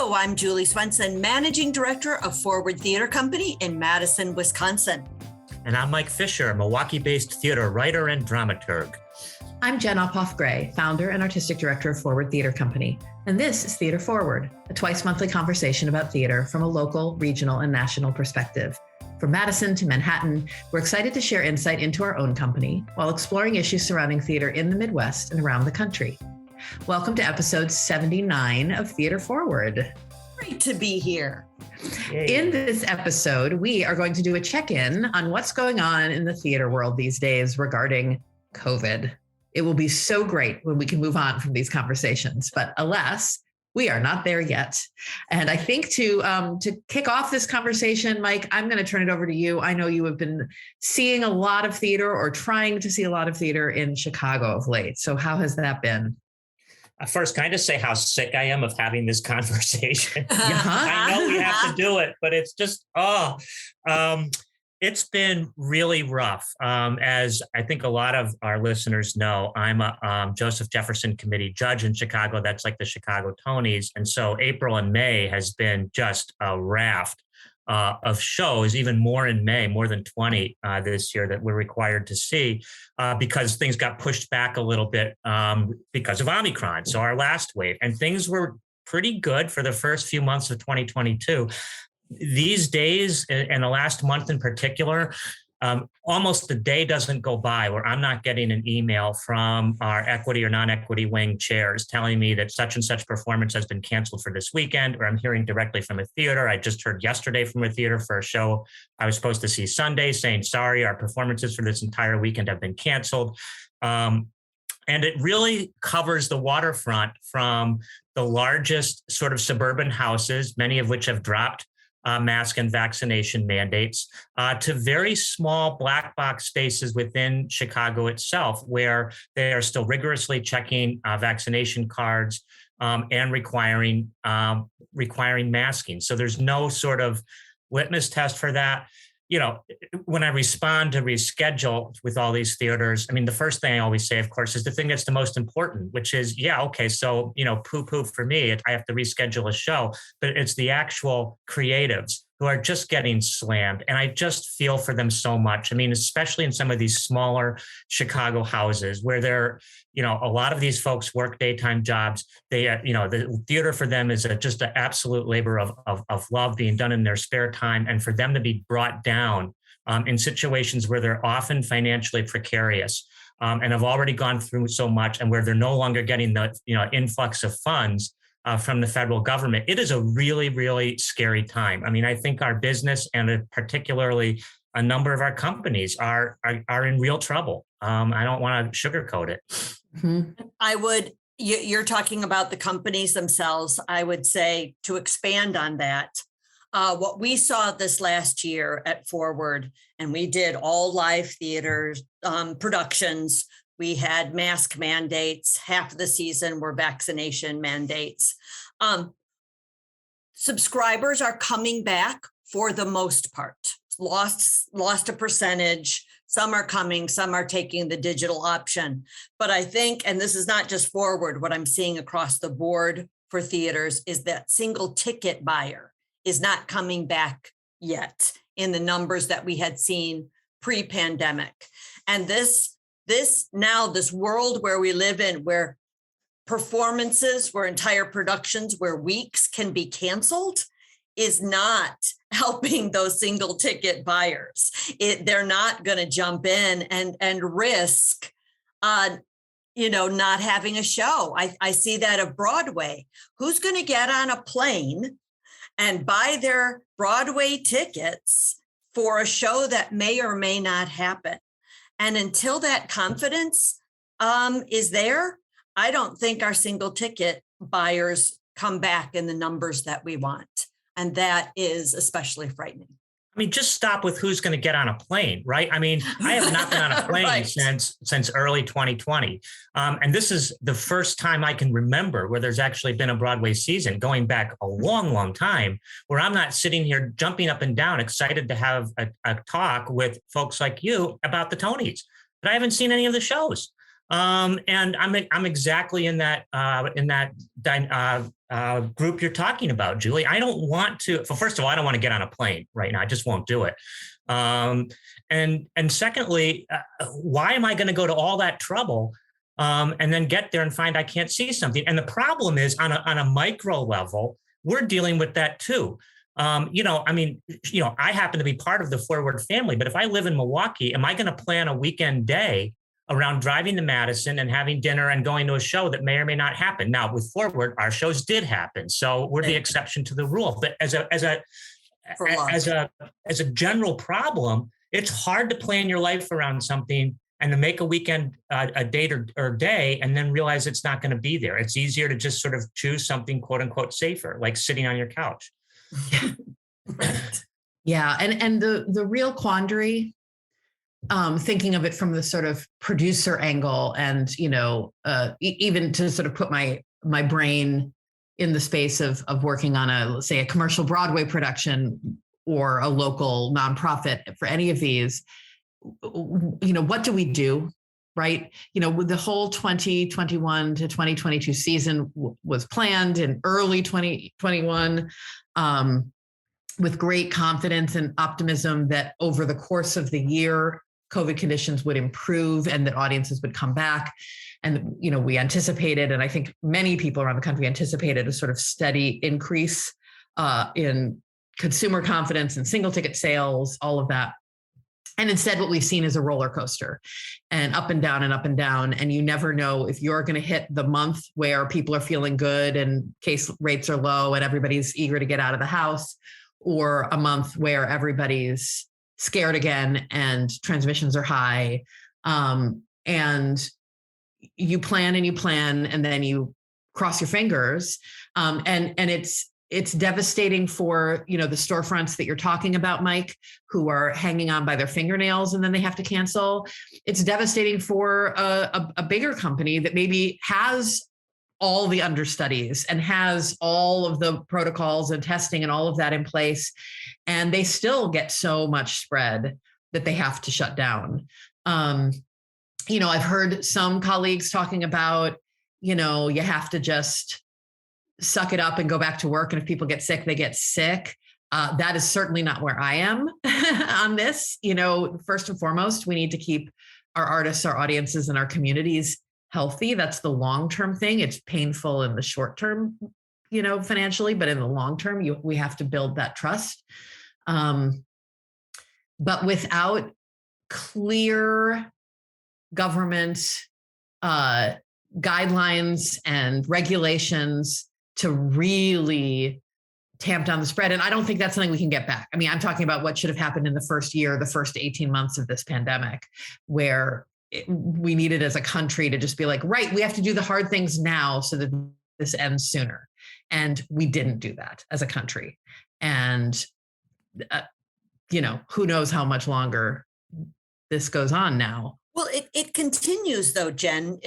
Hello, I'm Julie Swenson, Managing Director of Forward Theater Company in Madison, Wisconsin. And I'm Mike Fisher, a Milwaukee-based theater writer and dramaturg. I'm Jen Ophoff-Gray, founder and artistic director of Forward Theater Company. And this is Theater Forward, a twice-monthly conversation about theater from a local, regional, and national perspective. From Madison to Manhattan, we're excited to share insight into our own company while exploring issues surrounding theater in the Midwest and around the country. Welcome to episode 79 of Theater Forward. Great to be here. Yay. In this episode, we are going to do a check-in on what's going on in the theater world these days regarding COVID. It will be so great when we can move on from these conversations, but alas, we are not there yet. And I think to kick off this conversation, Mike, I'm going to turn it over to you. I know you have been seeing a lot of theater or trying to see a lot of theater in Chicago of late. So how has that been? First, can I just say how sick I am of having this conversation? Uh-huh. I know we have to do it, but it's just, it's been really rough. As I think a lot of our listeners know, I'm a Joseph Jefferson Committee judge in Chicago. That's like the Chicago Tonys. And so April and May has been just a raft of shows, even more in May, more than 20 this year that we're required to see because things got pushed back a little bit because of Omicron. So our last wave, and things were pretty good for the first few months of 2022. These days, and the last month in particular, almost a day doesn't go by where I'm not getting an email from our equity or non-equity wing chairs telling me that such and such performance has been canceled for this weekend, or I'm hearing directly from a theater. I just heard yesterday from a theater for a show I was supposed to see Sunday saying, sorry, our performances for this entire weekend have been canceled. And it really covers the waterfront from the largest sort of suburban houses, many of which have dropped mask and vaccination mandates, to very small black box spaces within Chicago itself, where they are still rigorously checking vaccination cards and requiring masking. So there's no sort of litmus test for that. You know, when I respond to reschedule with all these theaters, I mean, the first thing I always say, of course, is the thing that's the most important, which is, so, poo-poo for me, I have to reschedule a show, but it's the actual creatives who are just getting slammed. And I just feel for them so much. I mean, especially in some of these smaller Chicago houses where they're, a lot of these folks work daytime jobs. They, the theater for them is just an absolute labor of love being done in their spare time. And for them to be brought down in situations where they're often financially precarious and have already gone through so much, and where they're no longer getting the, influx of funds from the federal government, it is a really, really scary time. I mean, I think our business, and particularly a number of our companies, are in real trouble. I don't want to sugarcoat it. Mm-hmm. You're talking about the companies themselves. I would say, to expand on that, what we saw this last year at Forward, and we did all live theaters, productions. We had mask mandates. Half of the season were vaccination mandates. Subscribers are coming back for the most part. Lost a percentage. Some are coming, some are taking the digital option. But I think, and this is not just Forward, what I'm seeing across the board for theaters is that single ticket buyer is not coming back yet in the numbers that we had seen pre-pandemic. And this world where we live in, where performances, where entire productions, where weeks can be canceled, is not helping those single ticket buyers. They're not going to jump in and risk, not having a show. I see that of Broadway. Who's going to get on a plane and buy their Broadway tickets for a show that may or may not happen? And until that confidence is there, I don't think our single ticket buyers come back in the numbers that we want. And that is especially frightening. I mean, just stop with who's going to get on a plane, right? I mean, I have not been on a plane Right. since early 2020. And this is the first time I can remember where there's actually been a Broadway season, going back a long, long time, where I'm not sitting here jumping up and down, excited to have a talk with folks like you about the Tonys. But I haven't seen any of the shows. And I'm exactly in that group you're talking about, Julie. I don't want to. Well, first of all, I don't want to get on a plane right now. I just won't do it. And secondly, why am I going to go to all that trouble and then get there and find I can't see something? And the problem is on a micro level, we're dealing with that too. I happen to be part of the Forward family, but if I live in Milwaukee, am I going to plan a weekend day around driving to Madison and having dinner and going to a show that may or may not happen? Now, with Forward, our shows did happen, so we're the exception to the rule. But as a general problem, it's hard to plan your life around something and to make a weekend a date or day and then realize it's not going to be there. It's easier to just sort of choose something quote unquote safer, like sitting on your couch. Yeah, and the real quandary, thinking of it from the sort of producer angle, and even to sort of put my brain in the space of working on let's say a commercial Broadway production or a local nonprofit for any of these, what do we do? Right. With the whole 2021 to 2022 season was planned in early 2021, with great confidence and optimism that over the course of the year, COVID conditions would improve and that audiences would come back. And, we anticipated, and I think many people around the country anticipated, a sort of steady increase in consumer confidence and single ticket sales, all of that. And instead, what we've seen is a roller coaster, and up and down and up and down. And you never know if you're going to hit the month where people are feeling good and case rates are low and everybody's eager to get out of the house, or a month where everybody's scared again and transmissions are high. And you plan and then you cross your fingers. And it's devastating for, the storefronts that you're talking about, Mike, who are hanging on by their fingernails and then they have to cancel. It's devastating for a bigger company that maybe has all the understudies and has all of the protocols and testing and all of that in place, and they still get so much spread that they have to shut down. I've heard some colleagues talking about, you have to just suck it up and go back to work. And if people get sick, they get sick. That is certainly not where I am on this. First and foremost, we need to keep our artists, our audiences, and our communities healthy. That's the long-term thing. It's painful in the short term, financially, but in the long term, we have to build that trust. But without clear government guidelines and regulations to really tamp down the spread, and I don't think that's something we can get back. I mean, I'm talking about what should have happened in the first 18 months of this pandemic, where we needed as a country to just be like, right, we have to do the hard things now so that this ends sooner. And we didn't do that as a country. And, who knows how much longer this goes on now. Well, it continues though, Jen,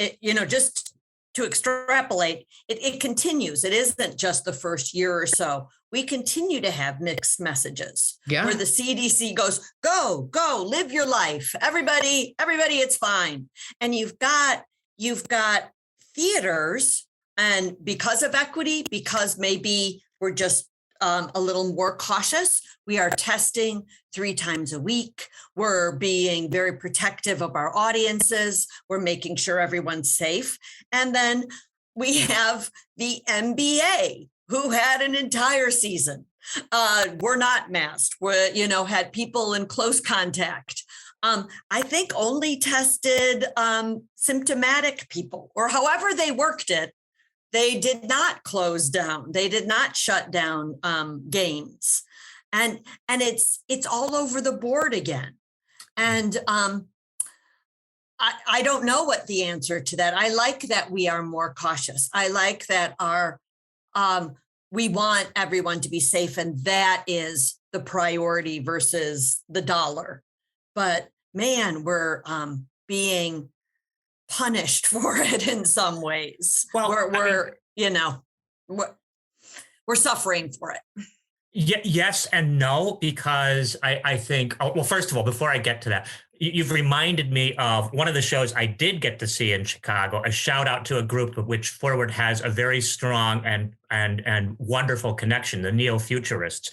just to extrapolate, it continues. It isn't just the first year or so. We continue to have mixed messages where the CDC goes, go, live your life. Everybody, it's fine. And you've got theaters, and because of equity, because maybe we're just a little more cautious, we are testing 3 times a week. We're being very protective of our audiences. We're making sure everyone's safe. And then we have the NBA, who had an entire season. Were not masked, had people in close contact. I think only tested symptomatic people, or however they worked it. They did not close down. They did not shut down games. And it's all over the board again. And I don't know what the answer to that. I like that we are more cautious. I like that we want everyone to be safe, and that is the priority versus the dollar. But man, we're being punished for it in some ways. Well, we're suffering for it. Yes and no, because I think, well, first of all, before I get to that, You've reminded me of one of the shows I did get to see in Chicago. A shout out to a group of which Forward has a very strong and wonderful connection, the Neo-Futurists,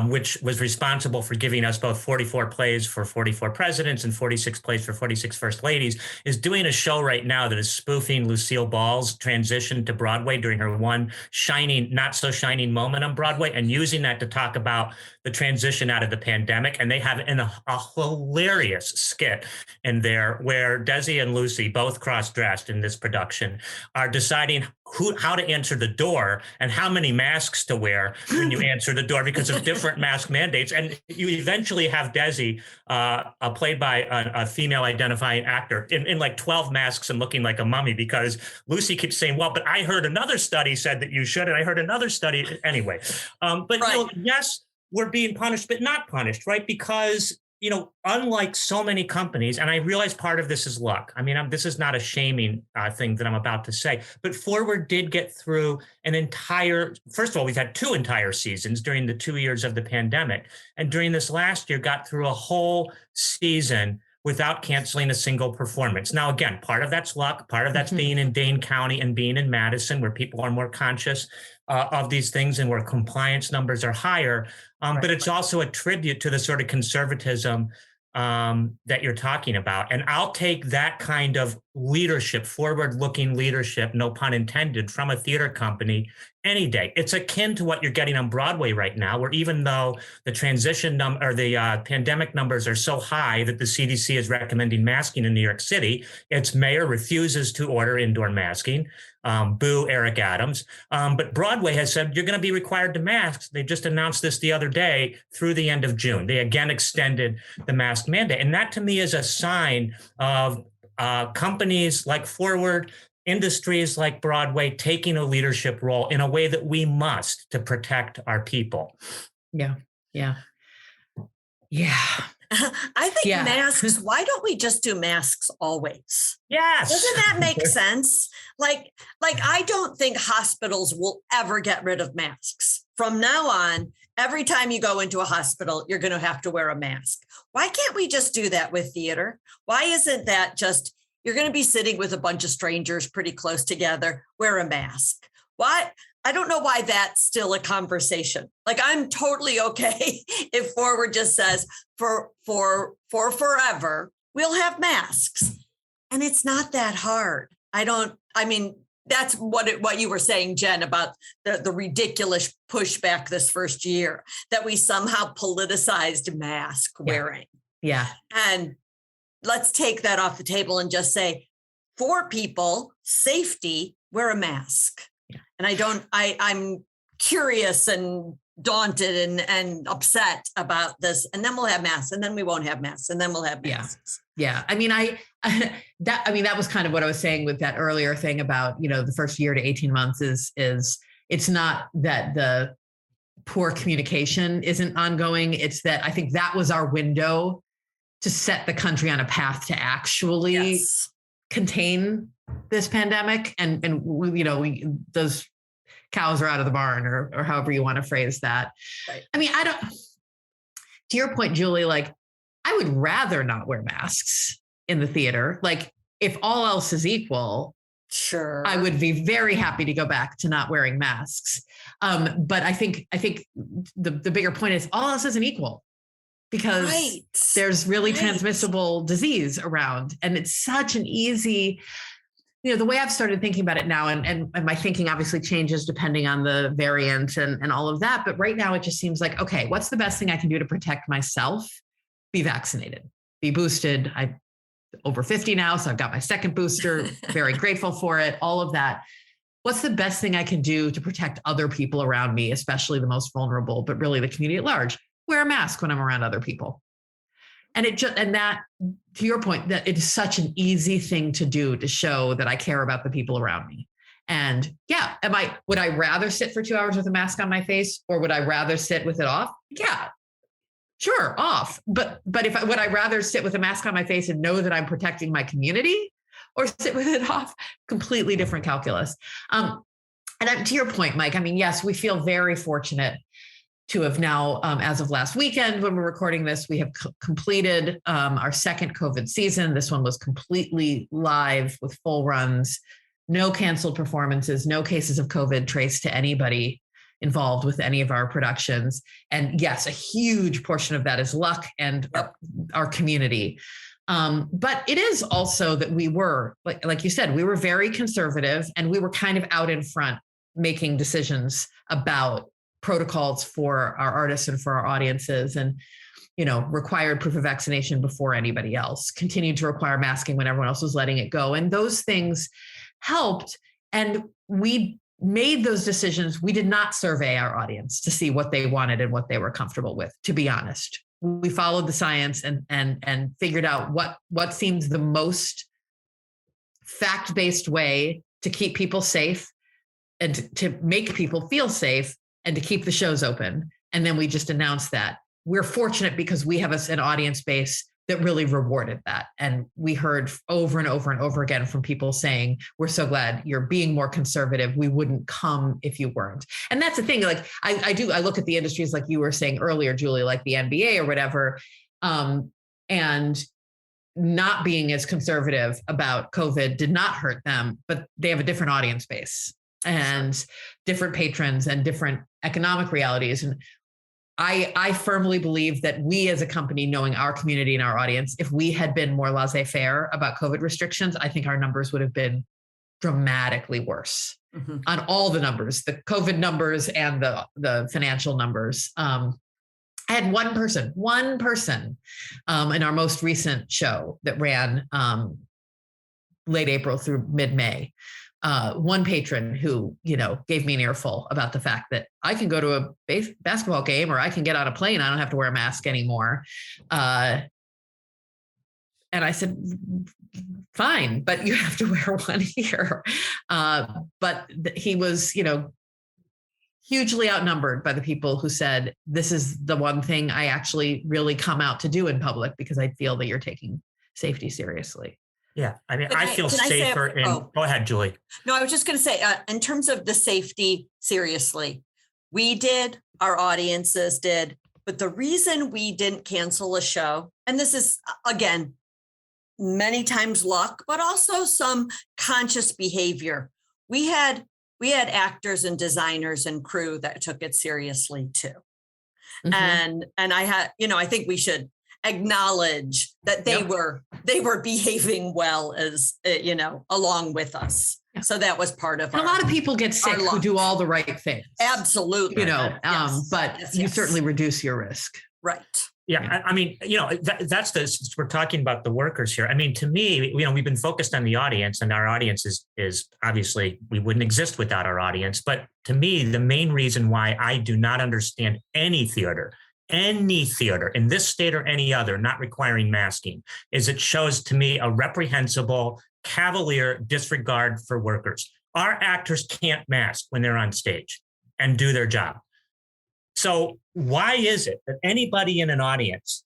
which was responsible for giving us both 44 plays for 44 presidents and 46 plays for 46 first ladies, is doing a show right now that is spoofing Lucille Ball's transition to Broadway during her one shining, not so shining moment on Broadway, and using that to talk about the transition out of the pandemic. And they have a hilarious skit in there where Desi and Lucy, both cross-dressed in this production, are deciding how to answer the door and how many masks to wear when you answer the door because of different mask mandates. And you eventually have Desi, played by a female identifying actor, in like 12 masks and looking like a mummy because Lucy keeps saying, well, but I heard another study said that you should, and I heard another study anyway. But right. Yes, we're being punished, but not punished, right? Because unlike so many companies, and I realize part of this is luck. I mean, this is not a shaming thing that I'm about to say, but Forward did get through first of all, we've had 2 entire seasons during the 2 years of the pandemic. And during this last year, got through a whole season without canceling a single performance. Now, again, part of that's luck, part of that's being in Dane County and being in Madison, where people are more conscious of these things and where compliance numbers are higher. But it's also a tribute to the sort of conservatism that you're talking about. And I'll take that kind of leadership, forward-looking leadership, no pun intended, from a theater company any day. It's akin to what you're getting on Broadway right now, where even though the the pandemic numbers are so high that the CDC is recommending masking in New York City, its mayor refuses to order indoor masking. Boo Eric Adams. But Broadway has said you're going to be required to mask. They just announced this the other day through the end of June. They again extended the mask mandate. And that to me is a sign of companies like Forward, industries like Broadway taking a leadership role in a way that we must to protect our people. Yeah. I think masks, why don't we just do masks always? Yes. Doesn't that make sense? Like I don't think hospitals will ever get rid of masks. From now on, every time you go into a hospital, you're going to have to wear a mask. Why can't we just do that with theater? Why isn't that just, you're going to be sitting with a bunch of strangers pretty close together, wear a mask? Why? I don't know why that's still a conversation. Like, I'm totally okay if Forward just says for forever, we'll have masks. And it's not that hard. That's what you were saying, Jen, about the ridiculous pushback this first year, that we somehow politicized mask wearing. Yeah. And let's take that off the table and just say, for people, safety, wear a mask. Yeah. And I'm curious and daunted and upset about this. And then we'll have masks, and then we won't have masks, and then we'll have masks. Yeah. That was kind of what I was saying with that earlier thing about, the first year to 18 months is it's not that the poor communication isn't ongoing. It's that I think that was our window to set the country on a path to actually contain this pandemic. And those cows are out of the barn, or however you want to phrase that. Right. To your point, Julie, I would rather not wear masks in the theater. Like, if all else is equal, sure, I would be very happy to go back to not wearing masks. But I think the bigger point is all else isn't equal, because there's really transmissible disease around, and it's such an easy, the way I've started thinking about it now, and my thinking obviously changes depending on the variant and all of that. But right now it just seems like, okay, what's the best thing I can do to protect myself? Be vaccinated, be boosted. I'm over 50 now, so I've got my second booster, very grateful for it, all of that. What's the best thing I can do to protect other people around me, especially the most vulnerable, but really the community at large? Wear a mask when I'm around other people. And that, to your point, that it is such an easy thing to do to show that I care about the people around me. And would I rather sit for 2 hours with a mask on my face, or would I rather sit with it off? Yeah, sure, off. But would I rather sit with a mask on my face and know that I'm protecting my community, or sit with it off? Completely different calculus. And to your point, Mike, yes, we feel very fortunate to have now, as of last weekend, when we're recording this, we have completed our second COVID season. This one was completely live with full runs, no canceled performances, no cases of COVID traced to anybody involved with any of our productions. And yes, a huge portion of that is luck and our community. But it is also that we were, like you said, we were very conservative, and we were kind of out in front making decisions about protocols for our artists and for our audiences, and, required proof of vaccination before anybody else, continued to require masking when everyone else was letting it go. And those things helped. And we made those decisions. We did not survey our audience to see what they wanted and what they were comfortable with, to be honest. We followed the science and figured out what seems the most fact-based way to keep people safe and to make people feel safe and to keep the shows open. And then we just announced that. We're fortunate because we have an audience base that really rewarded that. And we heard over and over and over again from people saying, we're so glad you're being more conservative. We wouldn't come if you weren't. And that's the thing. Like I look at the industries, like you were saying earlier, Julie, like the NBA or whatever, and not being as conservative about COVID did not hurt them, but they have a different audience base and different patrons and different economic realities. And I firmly believe that we as a company, knowing our community and our audience, if we had been more laissez-faire about COVID restrictions, I think our numbers would have been dramatically worse on all the numbers, the COVID numbers and the financial numbers. I had one person in our most recent show that ran late April through mid-May. One patron who, gave me an earful about the fact that I can go to a basketball game or I can get on a plane. I don't have to wear a mask anymore. And I said, fine, but you have to wear one here. But he was, hugely outnumbered by the people who said, this is the one thing I actually really come out to do in public because I feel that you're taking safety seriously. Yeah, I mean, I feel safer. Go ahead, Julie. No, I was just going to say, in terms of the safety, seriously, we did, our audiences did, but the reason we didn't cancel a show, and this is, again, many times luck, but also some conscious behavior. We had actors and designers and crew that took it seriously too. And I had, I think we should acknowledge that they were behaving well as along with us. So that was part of a lot of people get sick who do all the right things. Absolutely. But you certainly reduce your risk. Right. Yeah. I mean, that's we're talking about the workers here. I mean, to me, we've been focused on the audience, and our audience is obviously, we wouldn't exist without our audience. But to me, the main reason why I do not understand any theater in this state or any other not requiring masking is it shows to me a reprehensible, cavalier disregard for workers. Our actors can't mask when they're on stage and do their job. So why is it that anybody in an audience,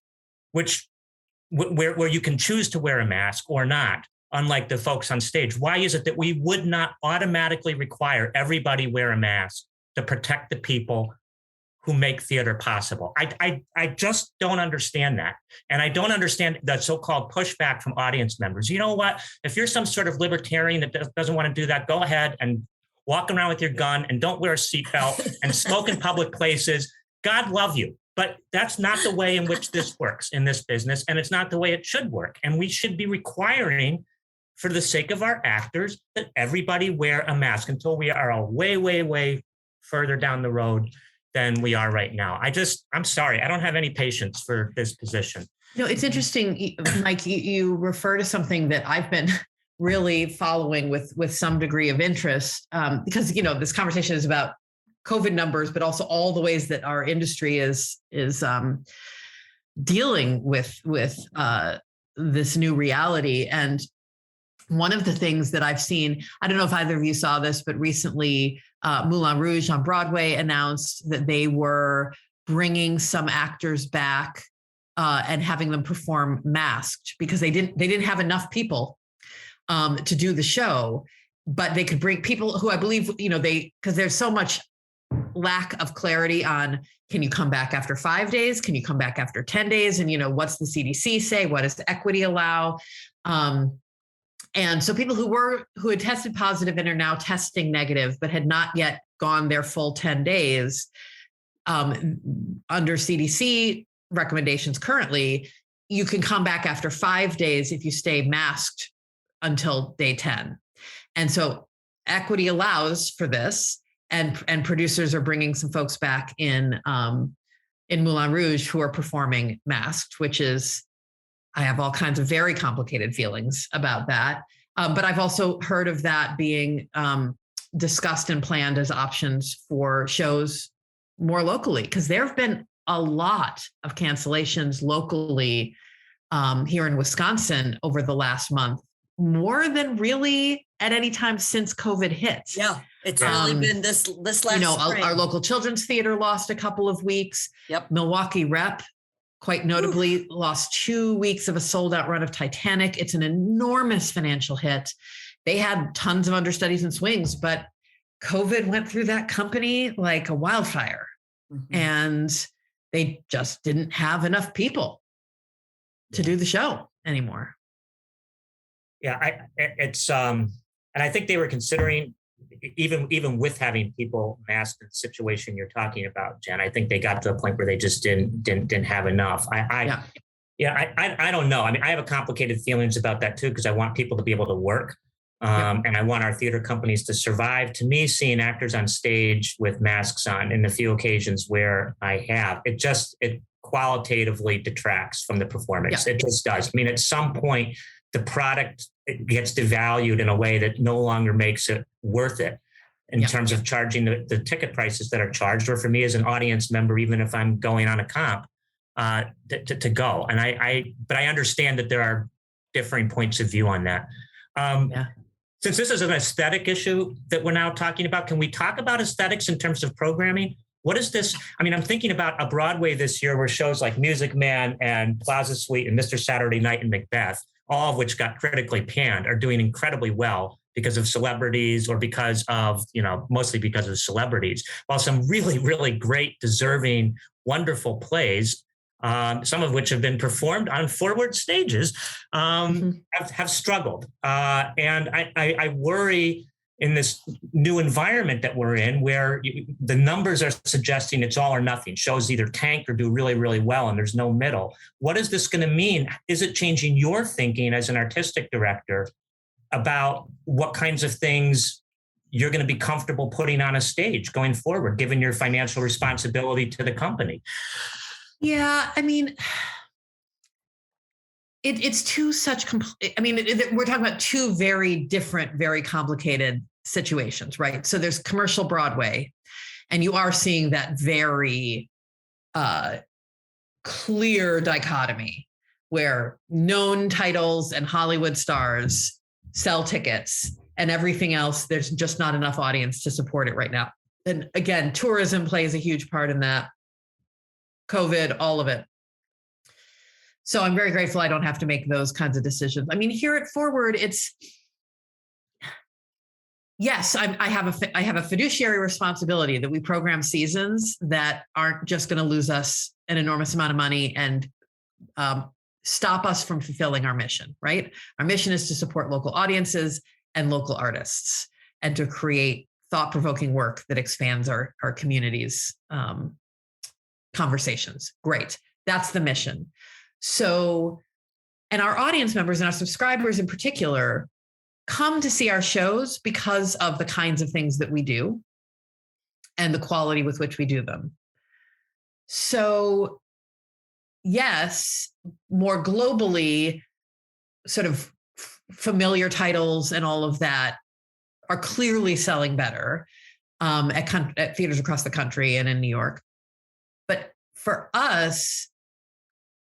where you can choose to wear a mask or not, unlike the folks on stage, why is it that we would not automatically require everybody wear a mask to protect the people who make theater possible? I just don't understand that. And I don't understand the so-called pushback from audience members. You know what? If you're some sort of libertarian that doesn't want to do that, go ahead and walk around with your gun and don't wear a seatbelt and smoke in public places. God love you. But that's not the way in which this works in this business. And it's not the way it should work. And we should be requiring, for the sake of our actors, that everybody wear a mask until we are a way, way, way further down the road than we are right now. I'm sorry, I don't have any patience for this position. It's interesting, Mike, you refer to something that I've been really following with some degree of interest, because, this conversation is about COVID numbers, but also all the ways that our industry is dealing with this new reality. And one of the things that I've seen, I don't know if either of you saw this, but recently Moulin Rouge on Broadway announced that they were bringing some actors back and having them perform masked because they didn't have enough people to do the show, but they could bring people who I believe, because there's so much lack of clarity on, can you come back after 5 days? Can you come back after 10 days? And, what's the CDC say? What does the equity allow? And so people who had tested positive and are now testing negative, but had not yet gone their full 10 days, under CDC recommendations currently, you can come back after 5 days if you stay masked until day 10. And so equity allows for this, and producers are bringing some folks back in Moulin Rouge who are performing masked, which is, I have all kinds of very complicated feelings about that. But I've also heard of that being discussed and planned as options for shows more locally, because there have been a lot of cancellations locally here in Wisconsin over the last month, more than really at any time since COVID hit. Yeah, it's really been this last spring. Our local children's theater lost a couple of weeks. Yep. Milwaukee Rep, quite notably, lost 2 weeks of a sold out run of Titanic. It's an enormous financial hit. They had tons of understudies and swings, but COVID went through that company like a wildfire. Mm-hmm. And they just didn't have enough people to do the show anymore. Yeah, and I think they were considering, even with having people masked in the situation you're talking about, Jen, I think they got to a point where they just didn't have enough. I don't know. I mean, I have a complicated feelings about that too, because I want people to be able to work. And I want our theater companies to survive. To me, seeing actors on stage with masks on in the few occasions where I have, it qualitatively detracts from the performance. Yeah. It just does. I mean, at some point, the product gets devalued in a way that no longer makes it worth it in terms of charging the ticket prices that are charged, or for me as an audience member, even if I'm going on a comp to go. And but I understand that there are differing points of view on that. Since this is an aesthetic issue that we're now talking about, can we talk about aesthetics in terms of programming? What is this? I mean, I'm thinking about a Broadway this year where shows like Music Man and Plaza Suite and Mr. Saturday Night and Macbeth, all of which got critically panned, are doing incredibly well because of celebrities, or because of, mostly because of celebrities, while some really, really great, deserving, wonderful plays, some of which have been performed on forward stages, have struggled. And I worry in this new environment that we're in, where the numbers are suggesting it's all or nothing. Shows either tank or do really, really well, and there's no middle. What is this going to mean? Is it changing your thinking as an artistic director about what kinds of things you're going to be comfortable putting on a stage going forward, given your financial responsibility to the company? Yeah, I mean, it's we're talking about two very different, very complicated situations, right? So there's commercial Broadway, and you are seeing that very clear dichotomy where known titles and Hollywood stars sell tickets, and everything else, there's just not enough audience to support it right now. And again, tourism plays a huge part in that. COVID, all of it. So I'm very grateful I don't have to make those kinds of decisions. I mean, here at Forward, yes, I have a fiduciary responsibility that we program seasons that aren't just going to lose us an enormous amount of money and stop us from fulfilling our mission, right? Our mission is to support local audiences and local artists, and to create thought-provoking work that expands our community's conversations. Great. That's the mission. So, and our audience members and our subscribers in particular come to see our shows because of the kinds of things that we do and the quality with which we do them. So, yes, more globally, sort of familiar titles and all of that are clearly selling better at theaters across the country and in New York. But for us,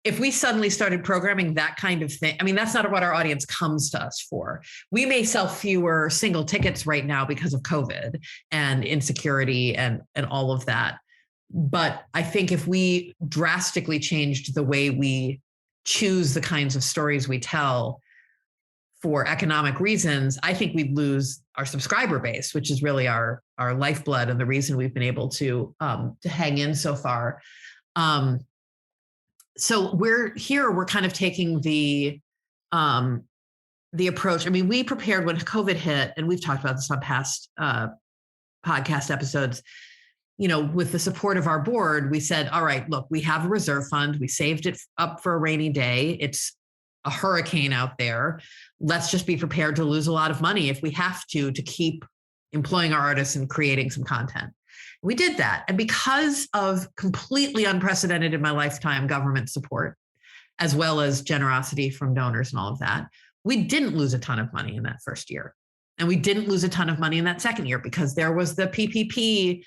if we suddenly started programming that kind of thing, I mean, that's not what our audience comes to us for. We may sell fewer single tickets right now because of COVID and insecurity and all of that. But I think if we drastically changed the way we choose the kinds of stories we tell, for economic reasons, I think we'd lose our subscriber base, which is really our lifeblood and the reason we've been able to hang in so far. So we're kind of taking the approach. I mean, we prepared when COVID hit, and we've talked about this on past podcast episodes. With the support of our board, we said, all right, look, we have a reserve fund. We saved it up for a rainy day. It's a hurricane out there. Let's just be prepared to lose a lot of money if we have to keep employing our artists and creating some content. We did that. And because of completely unprecedented in my lifetime government support, as well as generosity from donors and all of that, we didn't lose a ton of money in that first year. And we didn't lose a ton of money in that second year because there was the PPP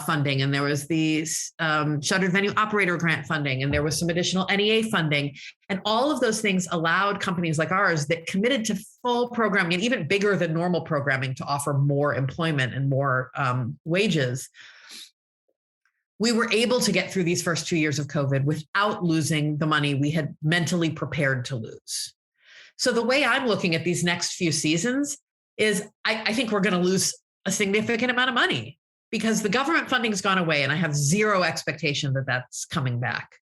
funding, and there was the Shuttered Venue Operator Grant funding, and there was some additional NEA funding. And all of those things allowed companies like ours that committed to full programming and even bigger than normal programming to offer more employment and more wages. We were able to get through these first 2 years of COVID without losing the money we had mentally prepared to lose. So the way I'm looking at these next few seasons is I think we're going to lose a significant amount of money because the government funding's gone away, and I have zero expectation that that's coming back.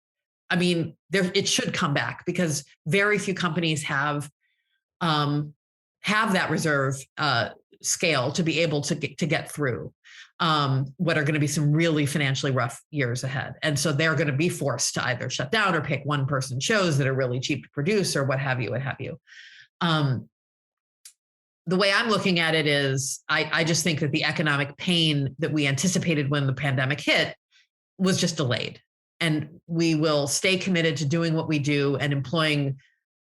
I mean, it should come back because very few companies have that reserve scale to be able to get through what are going to be some really financially rough years ahead. And so they're going to be forced to either shut down or pick one-person shows that are really cheap to produce or what have you. The way I'm looking at it is I just think that the economic pain that we anticipated when the pandemic hit was just delayed. And we will stay committed to doing what we do and employing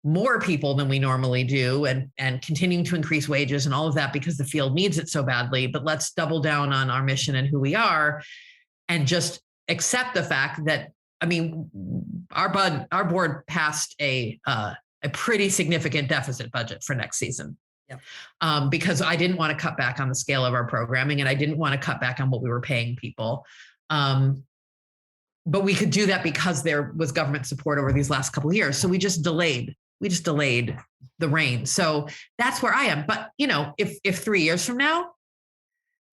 more people than we normally do and continuing to increase wages and all of that because the field needs it so badly. But let's double down on our mission and who we are and just accept the fact that, I mean, our board passed a pretty significant deficit budget for next season. Yep. Because I didn't want to cut back on the scale of our programming, and I didn't want to cut back on what we were paying people. But we could do that because there was government support over these last couple of years. So we just delayed the reins. So that's where I am. But, if 3 years from now,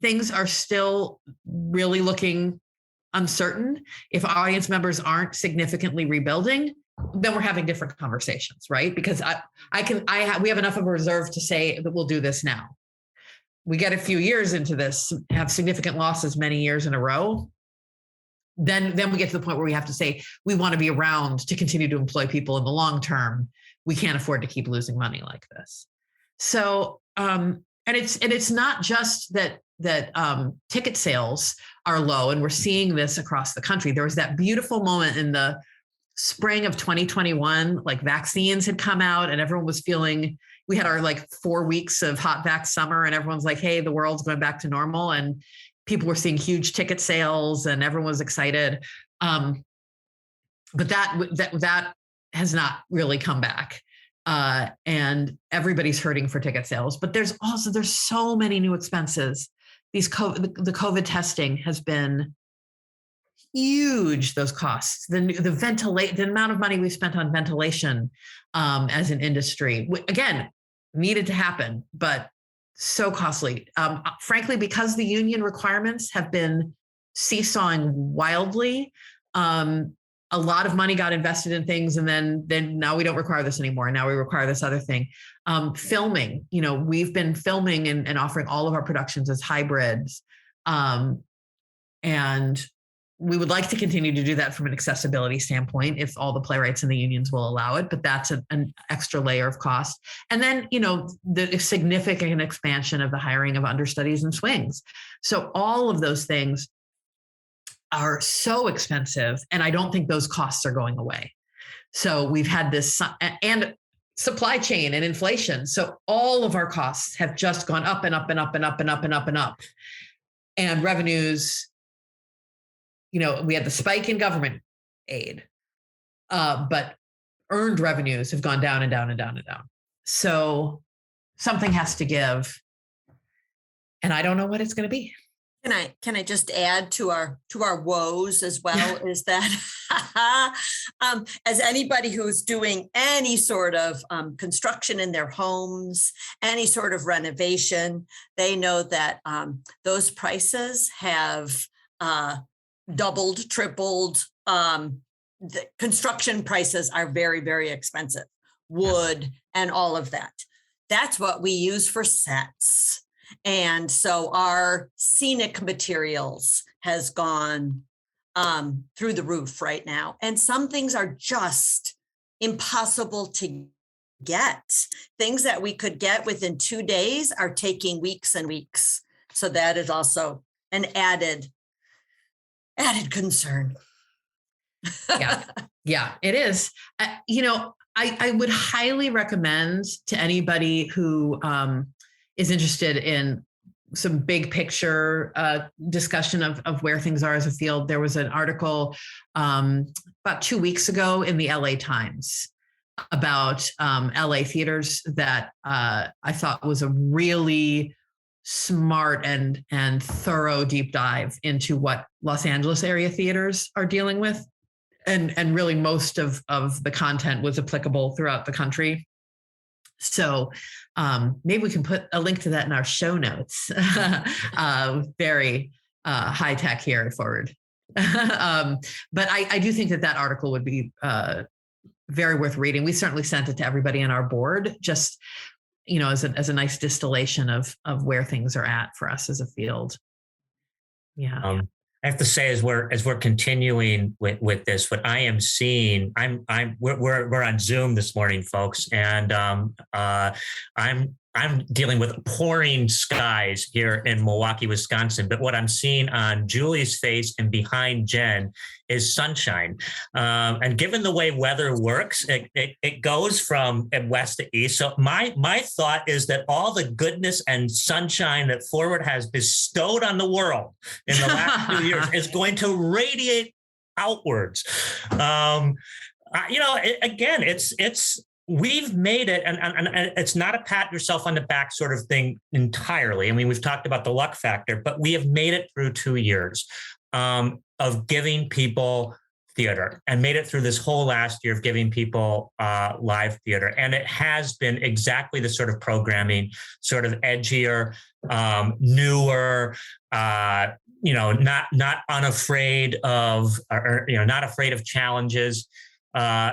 things are still really looking uncertain, if audience members aren't significantly rebuilding, then we're having different conversations, right? Because we have enough of a reserve to say that we'll do this now. We get a few years into this, have significant losses many years in a row, then we get to the point where we have to say we want to be around to continue to employ people in the long term. We can't afford to keep losing money like this. So, and it's not just that ticket sales are low, and we're seeing this across the country. There was that beautiful moment in the spring of 2021, like vaccines had come out and everyone was we had our 4 weeks of hot vax summer, and everyone's like, hey, the world's going back to normal. And people were seeing huge ticket sales and everyone was excited. But that has not really come back. And everybody's hurting for ticket sales, but there's so many new expenses. The COVID testing has been huge, those costs, the amount of money we spent on ventilation as an industry, again, needed to happen, but so costly. Frankly, because the union requirements have been seesawing wildly, a lot of money got invested in things, and then now we don't require this anymore. Now we require this other thing. Filming, we've been filming and offering all of our productions as hybrids. And we would like to continue to do that from an accessibility standpoint if all the playwrights and the unions will allow it, but that's an extra layer of cost. And then, the significant expansion of the hiring of understudies and swings. So all of those things are so expensive, and I don't think those costs are going away. So we've had this, and supply chain and inflation. So all of our costs have just gone up and up and up and up and up and up and up. And revenues, we had the spike in government aid, but earned revenues have gone down and down and down and down. So something has to give. And I don't know what it's going to be. Can I just add to our woes as well, is that as anybody who's doing any sort of construction in their homes, any sort of renovation, they know that those prices have doubled, tripled. The construction prices are very, very expensive. Wood and all of that. That's what we use for sets. And so our scenic materials has gone through the roof right now. And some things are just impossible to get. Things that we could get within 2 days are taking weeks and weeks. So that is also an added concern. Yeah, it is. I would highly recommend to anybody who is interested in some big picture discussion of where things are as a field. There was an article about 2 weeks ago in the LA Times about LA theaters that I thought was a really smart and thorough deep dive into what Los Angeles area theaters are dealing with. And really most of the content was applicable throughout the country. So maybe we can put a link to that in our show notes. Very high tech here at Forward. But I do think that article would be very worth reading. We certainly sent it to everybody on our board, just as a nice distillation of where things are at for us as a field. Yeah. I have to say, as we're continuing with this, what I am seeing, we're on Zoom this morning, folks, and I'm dealing with pouring skies here in Milwaukee, Wisconsin. But what I'm seeing on Julie's face and behind Jen is sunshine. And given the way weather works, it goes from west to east. So my thought is that all the goodness and sunshine that Forward has bestowed on the world in the last few years is going to radiate outwards. Again, it's we've made it, and it's not a pat yourself on the back sort of thing entirely. I mean, we've talked about the luck factor, but we have made it through 2 years of giving people theater, and made it through this whole last year of giving people live theater. And it has been exactly the sort of programming, sort of edgier, newer, not unafraid of, not afraid of challenges.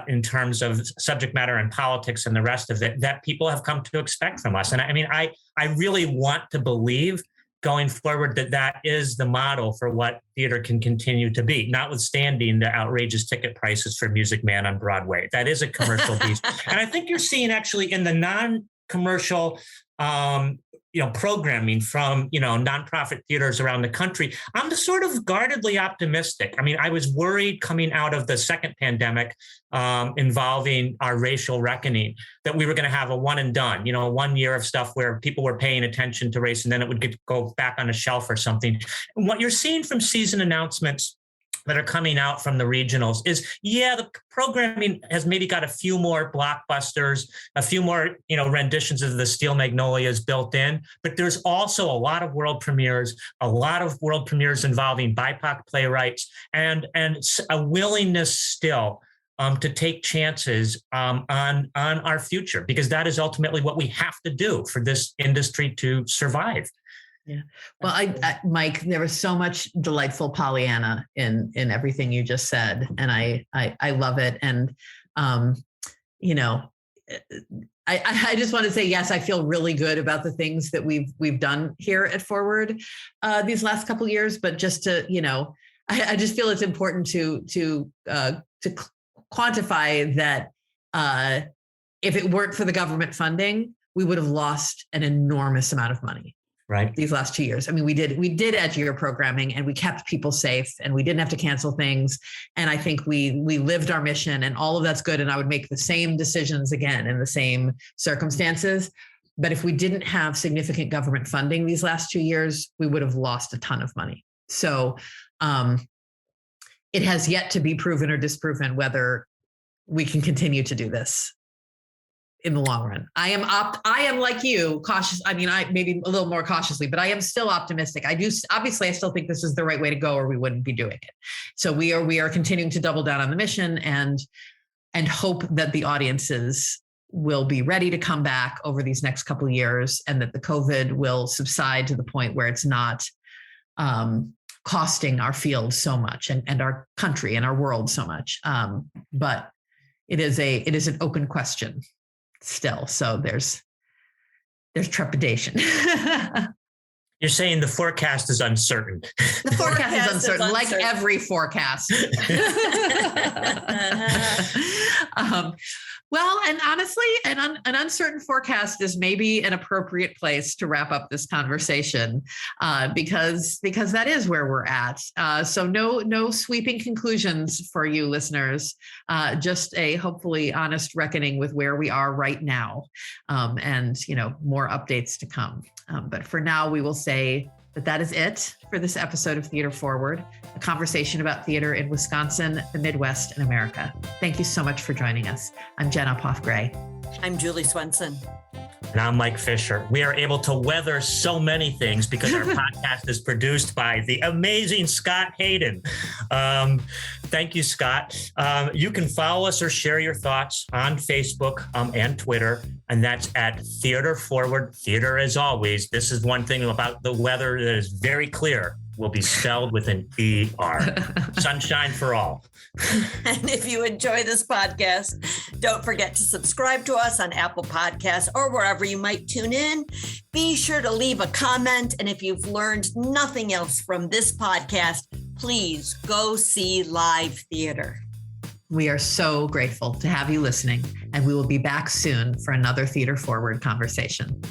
In terms of subject matter and politics and the rest of it, that people have come to expect from us. And I mean, I really want to believe going forward that is the model for what theater can continue to be, notwithstanding the outrageous ticket prices for Music Man on Broadway. That is a commercial beast. And I think you're seeing actually in the non-commercial programming from, nonprofit theaters around the country, I'm sort of guardedly optimistic. I mean, I was worried coming out of the second pandemic involving our racial reckoning that we were going to have a one and done, 1 year of stuff where people were paying attention to race and then it would go back on a shelf or something. And what you're seeing from season announcements that are coming out from the regionals is, the programming has maybe got a few more blockbusters, a few more, renditions of the Steel Magnolias built in, but there's also a lot of world premieres involving BIPOC playwrights and a willingness still to take chances on our future, because that is ultimately what we have to do for this industry to survive. Yeah. Well, I Mike, there was so much delightful Pollyanna in everything you just said, and I love it. And I just want to say, yes, I feel really good about the things that we've done here at Forward these last couple of years. But just to, I just feel it's important to quantify that if it weren't for the government funding, we would have lost an enormous amount of money. Right. These last 2 years. I mean, we did edgier programming and we kept people safe and we didn't have to cancel things. And I think we lived our mission, and all of that's good. And I would make the same decisions again in the same circumstances. But if we didn't have significant government funding these last 2 years, we would have lost a ton of money. So it has yet to be proven or disproven whether we can continue to do this. in the long run. I am like you, cautious. I mean, I maybe a little more cautiously, but I am still optimistic. Obviously, I still think this is the right way to go, or we wouldn't be doing it. So we are continuing to double down on the mission and hope that the audiences will be ready to come back over these next couple of years, and that the COVID will subside to the point where it's not costing our field so much and our country and our world so much. But it is an open question still. So there's trepidation. You're saying the forecast is uncertain. The forecast is uncertain, like every forecast. Well, and honestly, an uncertain forecast is maybe an appropriate place to wrap up this conversation, because that is where we're at. So no sweeping conclusions for you listeners, just a hopefully honest reckoning with where we are right now, and more updates to come. But for now, we will say that is it for this episode of Theater Forward, a conversation about theater in Wisconsin, the Midwest, and America. Thank you so much for joining us. I'm Jen Uphoff-Gray. I'm Julie Swenson. And I'm Mike Fisher. We are able to weather so many things because our podcast is produced by the amazing Scott Hayden. Thank you, Scott. You can follow us or share your thoughts on Facebook and Twitter, and that's at Theater Forward. Theater, as always. This is one thing about the weather that is very clear. Will be spelled with an ER. Sunshine for all. And if you enjoy this podcast, don't forget to subscribe to us on Apple Podcasts or wherever you might tune in. Be sure to leave a comment. And if you've learned nothing else from this podcast, please go see live theater. We are so grateful to have you listening, and we will be back soon for another Theater Forward conversation.